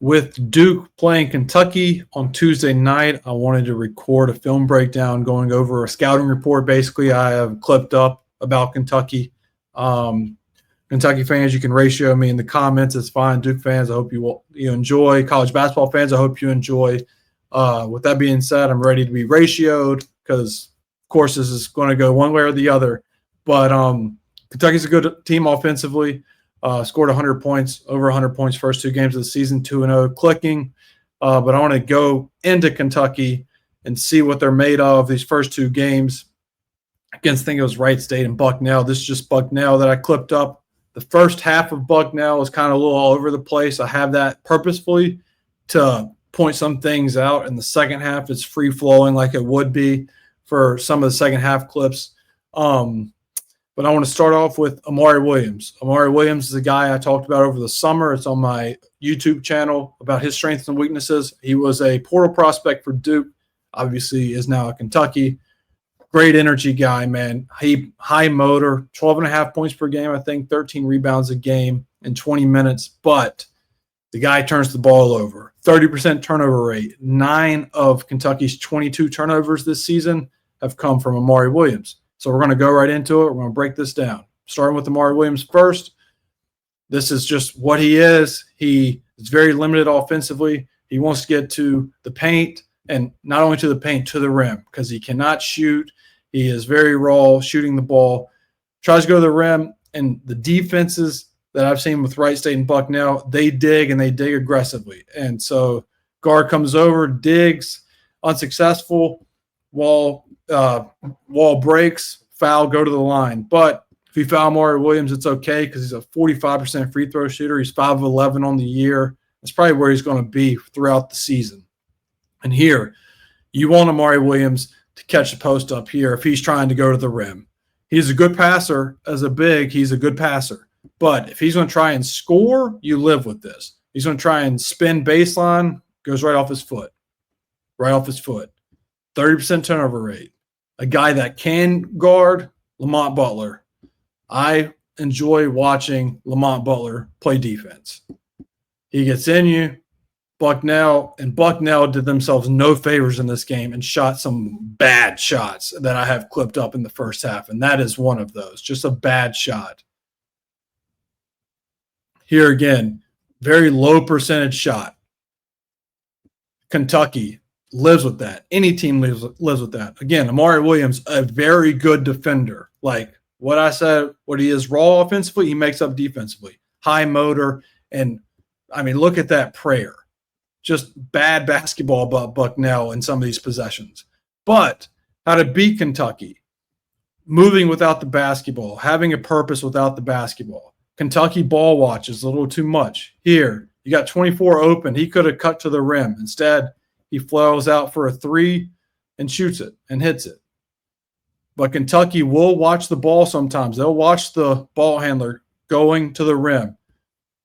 With Duke playing Kentucky on Tuesday night, I wanted to record a film breakdown going over a scouting report. Basically, I have clipped up about Kentucky. Kentucky fans, you can ratio me in the comments. It's fine. Duke fans, I hope you enjoy. College basketball fans, I hope you enjoy. With that being said, I'm ready to be ratioed because, of course, this is going to go one way or the other. But Kentucky's a good team offensively. Scored 100 points, over 100 points first two games of the season, 2-0, clicking. But I want to go into Kentucky and see what they're made of these first two games against, I think it was Wright State and Bucknell. This is just Bucknell that I clipped up. The first half of Bucknell was kind of a little all over the place. I have that purposefully to point some things out. And the second half is free-flowing like it would be for some of the second half clips. But I want to start off with Amari Williams. Amari Williams is a guy I talked about over the summer. It's on my YouTube channel about his strengths and weaknesses. He was a portal prospect for Duke, obviously is now at Kentucky. Great energy guy, man. High motor, 12.5 points per game, I think, 13 rebounds a game in 20 minutes. But the guy turns the ball over. 30% turnover rate. 9 of Kentucky's 22 turnovers this season have come from Amari Williams. So we're going to go right into it. We're going to break this down. Starting with Amari Williams first. This is just what he is. He is very limited offensively. He wants to get to the paint, and not only to the paint, to the rim, because he cannot shoot. He is very raw shooting the ball. Tries to go to the rim, and the defenses that I've seen with Wright State and Bucknell, they dig, and they dig aggressively. And so guard comes over, digs, unsuccessful, wall breaks, foul, go to the line. But if you foul Amari Williams, it's okay because he's a 45% free throw shooter. He's 5 of 11 on the year. That's probably where he's going to be throughout the season. And here, you want Amari Williams to catch the post up here if he's trying to go to the rim. He's a good passer. As a big, he's a good passer. But if he's going to try and score, you live with this. He's going to try and spin baseline, goes right off his foot. Right off his foot. 30% turnover rate. A guy that can guard, Lamont Butler. I enjoy watching Lamont Butler play defense. He gets in you. Bucknell did themselves no favors in this game and shot some bad shots that I have clipped up in the first half, and that is one of those. Just a bad shot. Here again, very low percentage shot. Kentucky lives with that. Any team lives with that. Again, Amari Williams, a very good defender. Like what I said, what he is raw offensively, he makes up defensively. High motor, and I mean, look at that prayer. Just bad basketball about Bucknell in some of these possessions. But how to beat Kentucky, moving without the basketball, having a purpose without the basketball. Kentucky ball watch is a little too much. Here, you got 24 open. He could have cut to the rim. Instead, he flows out for a three and shoots it and hits it. But Kentucky will watch the ball sometimes. They'll watch the ball handler going to the rim.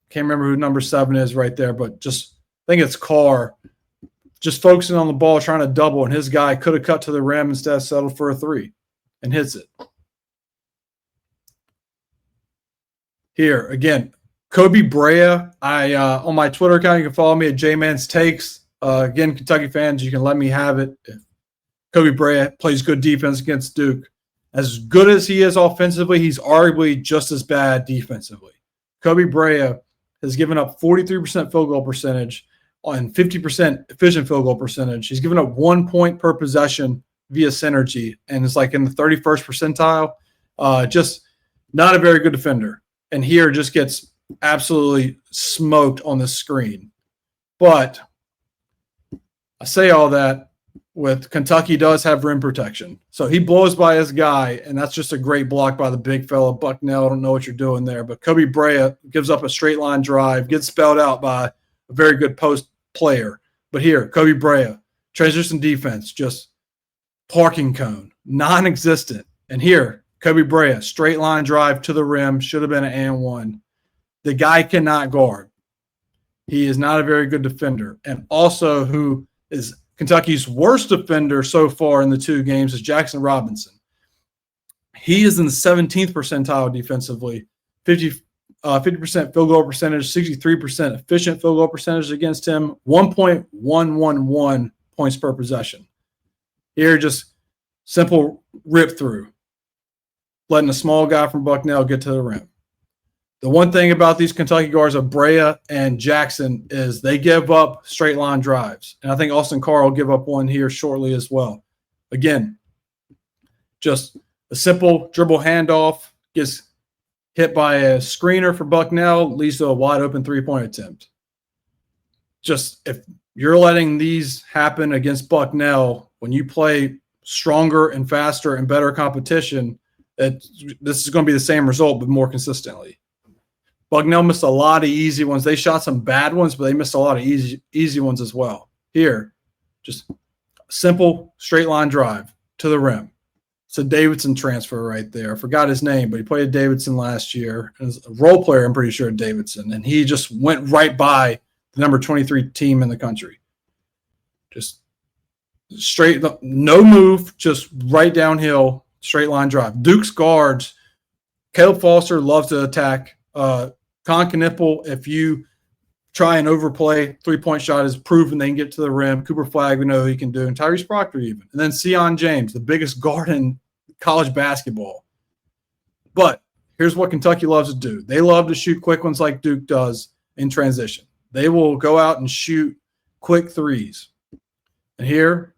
Can't remember who number 7 is right there, but just I think it's Carr. Just focusing on the ball, trying to double, and his guy could have cut to the rim instead, settled for a three and hits it. Here, again, Kobe Brea. On my Twitter account, you can follow me at JMansTakes. Again, Kentucky fans, you can let me have it. If Kobe Brea plays good defense against Duke. As good as he is offensively, he's arguably just as bad defensively. Kobe Brea has given up 43% field goal percentage and 50% efficient field goal percentage. He's given up 1 point per possession via synergy, and it's like in the 31st percentile. Just not a very good defender. And here just gets absolutely smoked on the screen. But I say all that with Kentucky does have rim protection. So he blows by his guy, and that's just a great block by the big fella. Bucknell, I don't know what you're doing there. But Kobe Brea gives up a straight line drive, gets spelled out by a very good post player. But here, Kobe Brea, transition defense, just parking cone, non-existent. And here, Kobe Brea, straight line drive to the rim, should have been an and one. The guy cannot guard. He is not a very good defender. And also who is Kentucky's worst defender so far in the 2 games is Jackson Robinson. He is in the 17th percentile defensively, 50% field goal percentage, 63% efficient field goal percentage against him, 1.111 points per possession. Here, just simple rip through, letting a small guy from Bucknell get to the rim. The one thing about these Kentucky guards of Brea and Jackson is they give up straight line drives. And I think Austin Carr will give up one here shortly as well. Again, just a simple dribble handoff, gets hit by a screener for Bucknell, leads to a wide open three-point attempt. Just if you're letting these happen against Bucknell, when you play stronger and faster and better competition, this is going to be the same result, but more consistently. Bucknell missed a lot of easy ones. They shot some bad ones, but they missed a lot of easy ones as well. Here, just simple straight line drive to the rim. It's a Davidson transfer right there. I forgot his name, but he played at Davidson last year. As a role player, I'm pretty sure, at Davidson. And he just went right by the number 23 team in the country. Just straight, no move, just right downhill, straight line drive. Duke's guards, Caleb Foster loves to attack. Con Knipple, if you try and overplay, three-point shot is proven they can get to the rim. Cooper Flagg, we know he can do, and Tyrese Proctor even. And then Sion James, the biggest guard in college basketball. But here's what Kentucky loves to do. They love to shoot quick ones like Duke does in transition. They will go out and shoot quick threes. And here,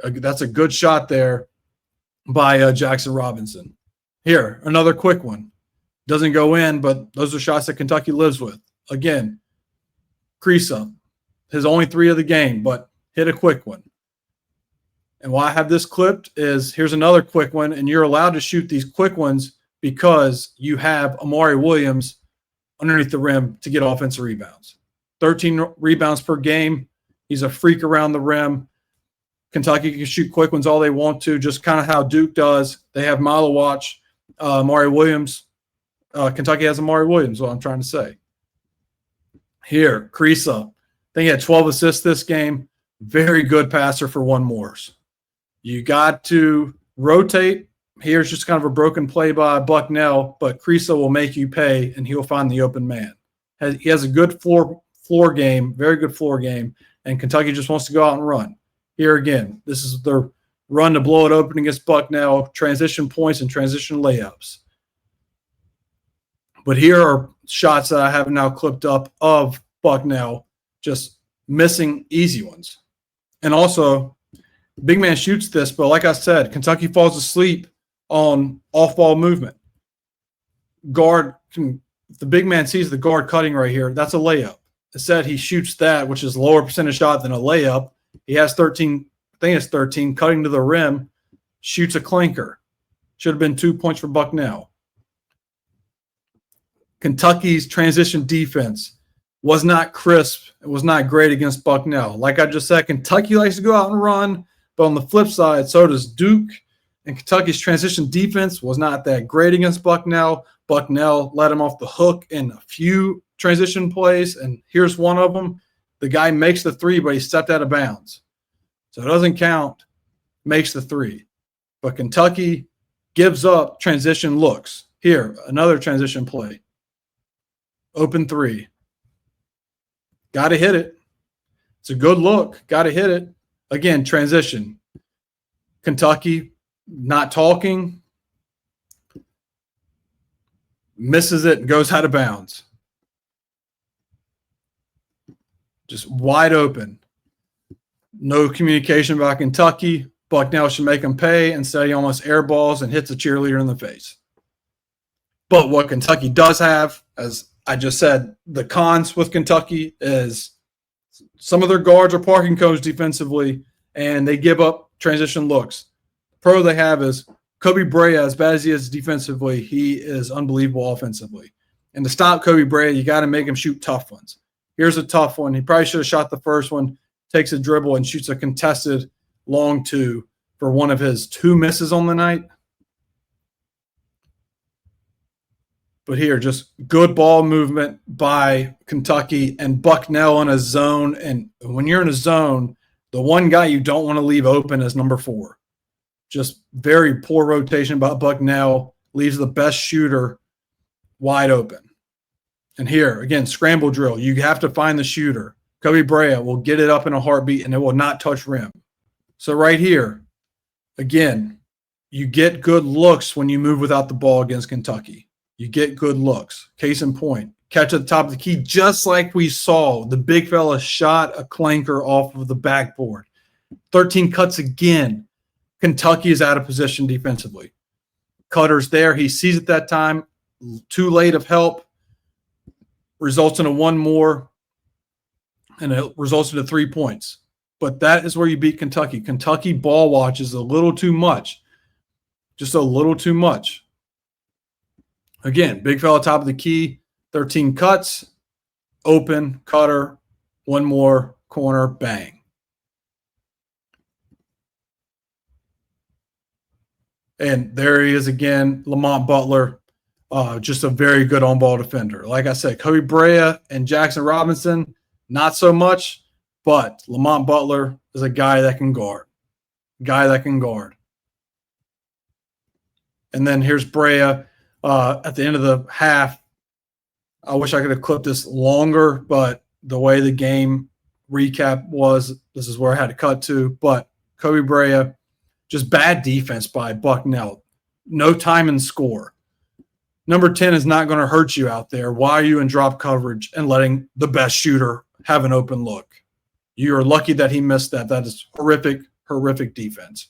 that's a good shot there by Jackson Robinson. Here, another quick one. Doesn't go in, but those are shots that Kentucky lives with. Again, crease up. His only three of the game, but hit a quick one. And why I have this clipped is here's another quick one, and you're allowed to shoot these quick ones because you have Amari Williams underneath the rim to get offensive rebounds. 13 rebounds per game. He's a freak around the rim. Kentucky can shoot quick ones all they want to, just kind of how Duke does. They have Milo Watch, Amari Williams. Kentucky has Amari Williams, what I'm trying to say. Here, crease up. I think he had 12 assists this game. Very good passer for one Morse. You got to rotate. Here's just kind of a broken play by Bucknell, but Creasa will make you pay, and he'll find the open man. He has a good floor game, very good floor game, and Kentucky just wants to go out and run. Here again, this is their run to blow it open against Bucknell, transition points and transition layups. But here are shots that I have now clipped up of Bucknell just missing easy ones. And also, big man shoots this, but like I said, Kentucky falls asleep on off-ball movement. Guard, if the big man sees the guard cutting right here, that's a layup. Instead, he shoots that, which is a lower percentage shot than a layup. He has 13, I think it's 13, cutting to the rim, shoots a clinker. Should have been 2 points for Bucknell. Kentucky's transition defense was not crisp. It was not great against Bucknell. Like I just said, Kentucky likes to go out and run, but on the flip side, so does Duke. And Kentucky's transition defense was not that great against Bucknell. Bucknell let him off the hook in a few transition plays, and here's one of them. The guy makes the three, but he stepped out of bounds. So it doesn't count, makes the three. But Kentucky gives up transition looks. Here, another transition play. Open three. Got to hit it. It's a good look. Got to hit it. Again, transition. Kentucky not talking. Misses it and goes out of bounds. Just wide open. No communication by Kentucky. Bucknell should make him pay. Instead, he almost airballs and hits a cheerleader in the face. But what Kentucky does have, as I just said, the cons with Kentucky is some of their guards are parking cones defensively, and they give up transition looks. The pro they have is Kobe Brea, as bad as he is defensively, he is unbelievable offensively. And to stop Kobe Brea, you got to make him shoot tough ones. Here's a tough one. He probably should have shot the first one, takes a dribble, and shoots a contested long two for one of his two misses on the night. But here, just good ball movement by Kentucky and Bucknell in a zone. And when you're in a zone, the one guy you don't want to leave open is number 4. Just very poor rotation by Bucknell. Leaves the best shooter wide open. And here, again, scramble drill. You have to find the shooter. Kobe Brea will get it up in a heartbeat, and it will not touch rim. So right here, again, you get good looks when you move without the ball against Kentucky. You get good looks. Case in point, catch at the top of the key, just like we saw. The big fella shot a clanker off of the backboard. 13 cuts again. Kentucky is out of position defensively. Cutter's there. He sees it that time. Too late of help. Results in a one more, and it results in 3 points. But that is where you beat Kentucky. Kentucky ball watches a little too much. Just a little too much. Again, big fella top of the key, 13 cuts, open, cutter, one more, corner, bang. And there he is again, Lamont Butler, just a very good on-ball defender. Like I said, Kobe Brea and Jackson Robinson, not so much, but Lamont Butler is a guy that can guard. And then here's Brea at the end of the half. I wish I could have clipped this longer, but the way the game recap was, this is where I had to cut to. But Kobe Brea, just bad defense by Bucknell. No time and score. Number 10 is not going to hurt you out there. Why are you in drop coverage and letting the best shooter have an open look? You are lucky that he missed that. That is horrific, horrific defense.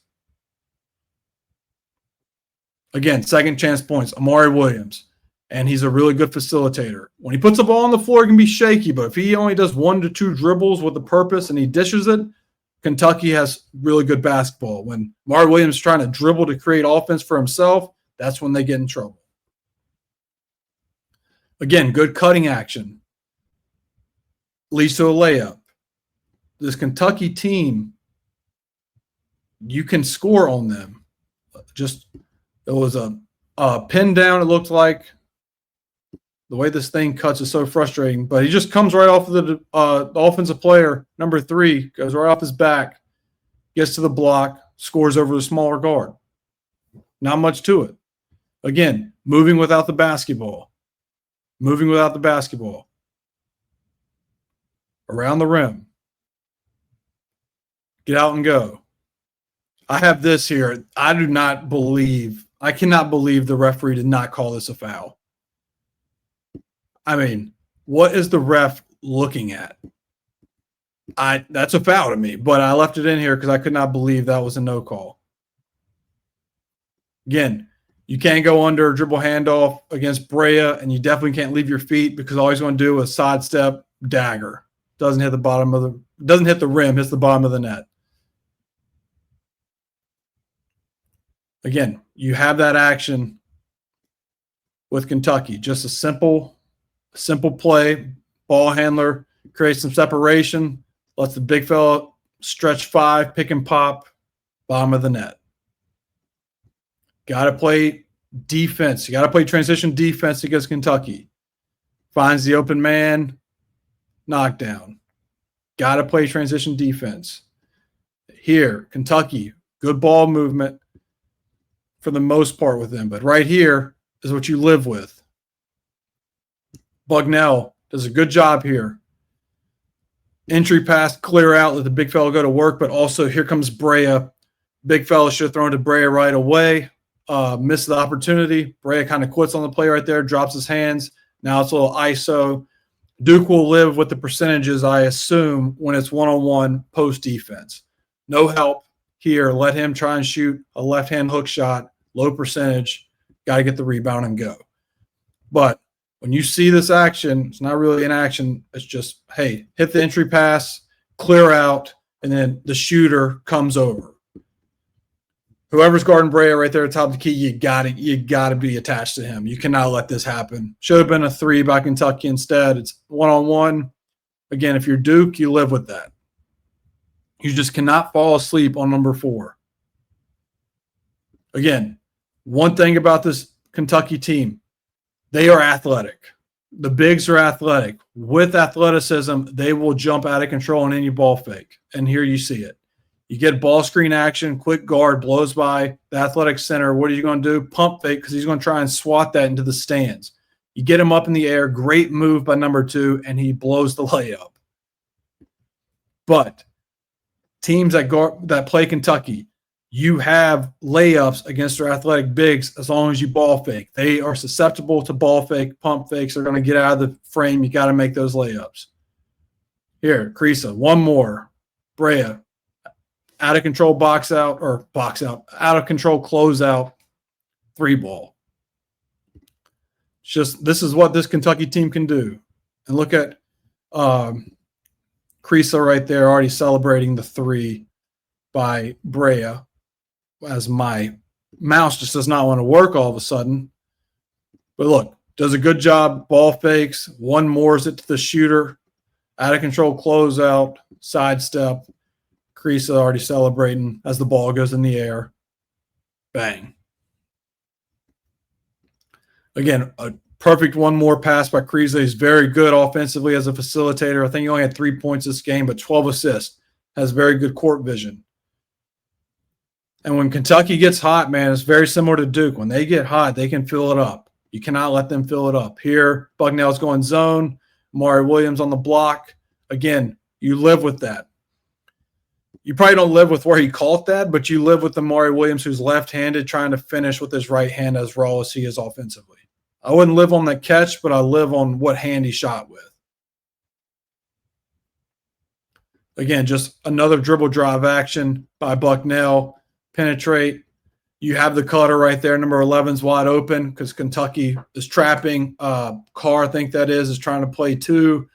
Again, second chance points, Amari Williams, and he's a really good facilitator. When he puts the ball on the floor, it can be shaky, but if he only does 1 to 2 dribbles with a purpose and he dishes it, Kentucky has really good basketball. When Amari Williams is trying to dribble to create offense for himself, that's when they get in trouble. Again, good cutting action leads to a layup. This Kentucky team, you can score on them. It was a pin down, it looked like. The way this thing cuts is so frustrating. But he just comes right off of the offensive player, number 3, goes right off his back, gets to the block, scores over the smaller guard. Not much to it. Again, moving without the basketball. Around the rim. Get out and go. I have this here. I cannot believe the referee did not call this a foul. I mean, what is the ref looking at? That's a foul to me, but I left it in here because I could not believe that was a no call. Again, you can't go under a dribble handoff against Brea, and you definitely can't leave your feet because all he's going to do is sidestep, dagger. Doesn't hit the rim, hits the bottom of the net. Again, you have that action with Kentucky. Just a simple play. Ball handler creates some separation, lets the big fella stretch 5, pick and pop, bottom of the net. Got to play defense. You got to play transition defense against Kentucky. Finds the open man, knockdown. Got to play transition defense. Here, Kentucky, good ball movement for the most part with them. But right here is what you live with. Bucknell does a good job here. Entry pass, clear out, let the big fella go to work, but also here comes Brea. Big fella should have thrown to Brea right away. Missed the opportunity. Brea kind of quits on the play right there, drops his hands. Now it's a little ISO. Duke will live with the percentages, I assume, when it's one-on-one post defense. No help here. Let him try and shoot a left-hand hook shot, low percentage. Got to get the rebound and go. But when you see this action, it's not really an action. It's just, hey, hit the entry pass, clear out, and then the shooter comes over. Whoever's guarding Brea right there at the top of the key, you gotta be attached to him. You cannot let this happen. Should have been a 3 by Kentucky instead. It's one-on-one. Again, if you're Duke, you live with that. You just cannot fall asleep on number 4. Again, one thing about this Kentucky team, they are athletic. The bigs are athletic. With athleticism, they will jump out of control on any ball fake. And here you see it. You get ball screen action, quick guard, blows by the athletic center. What are you going to do? Pump fake because he's going to try and swat that into the stands. You get him up in the air, great move by number 2, and he blows the layup. But teams that play Kentucky, you have layups against their athletic bigs as long as you ball fake. They are susceptible to ball fake, pump fakes. They're going to get out of the frame. You got to make those layups. Here, Krisa, one more. Brea, out of control out of control closeout, 3-ball. This is what this Kentucky team can do. And look at Krisa right there already celebrating the 3 by Brea, as my mouse just does not want to work all of a sudden. But look, does a good job, ball fakes, one moors it to the shooter, out of control closeout, sidestep. Krisa already celebrating as the ball goes in the air. Bang. Again, a perfect one more pass by Krisa. He's very good offensively as a facilitator. I think he only had 3 points this game, but 12 assists. Has very good court vision. And when Kentucky gets hot, man, it's very similar to Duke. When they get hot, they can fill it up. You cannot let them fill it up. Here, Bucknell's going zone. Amari Williams on the block. Again, you live with that. You probably don't live with where he caught that, but you live with Amari Williams, who's left-handed, trying to finish with his right hand as raw as he is offensively. I wouldn't live on that catch, but I live on what hand he shot with. Again, just another dribble drive action by Bucknell. Penetrate. You have the cutter right there. Number 11's wide open because Kentucky is trapping. Carr, I think that is trying to play 2.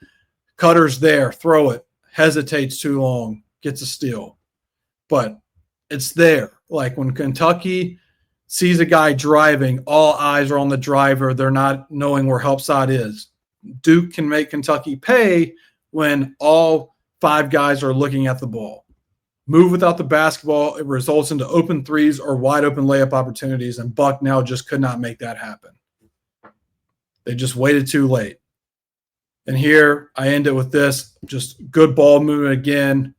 Cutter's there. Throw it. Hesitates too long. Gets a steal. But it's there. Like when Kentucky sees a guy driving, all eyes are on the driver. They're not knowing where help side is. Duke can make Kentucky pay when all 5 guys are looking at the ball. Move without the basketball, it results into open threes or wide open layup opportunities, and Bucknell just could not make that happen. They just waited too late. And here I end it with this, just good ball movement again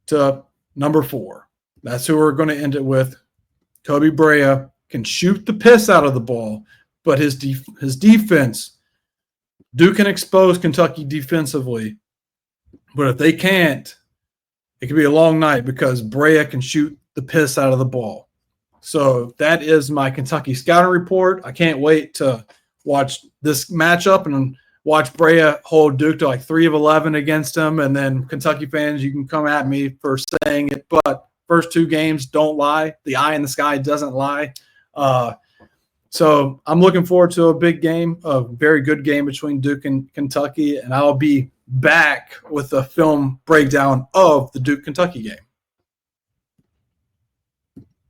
to number 4. That's who we're going to end it with. Kobe Brea can shoot the piss out of the ball, but his defense, Duke can expose Kentucky defensively. But if they can't, it could be a long night because Brea can shoot the piss out of the ball. So that is my Kentucky scouting report. I can't wait to watch this matchup and watch Brea hold Duke to like 3 of 11 against them. And then Kentucky fans, you can come at me for saying it, but first 2 games don't lie. The eye in the sky doesn't lie. So I'm looking forward to a big game, a very good game between Duke and Kentucky, and I'll be back with a film breakdown of the Duke-Kentucky game.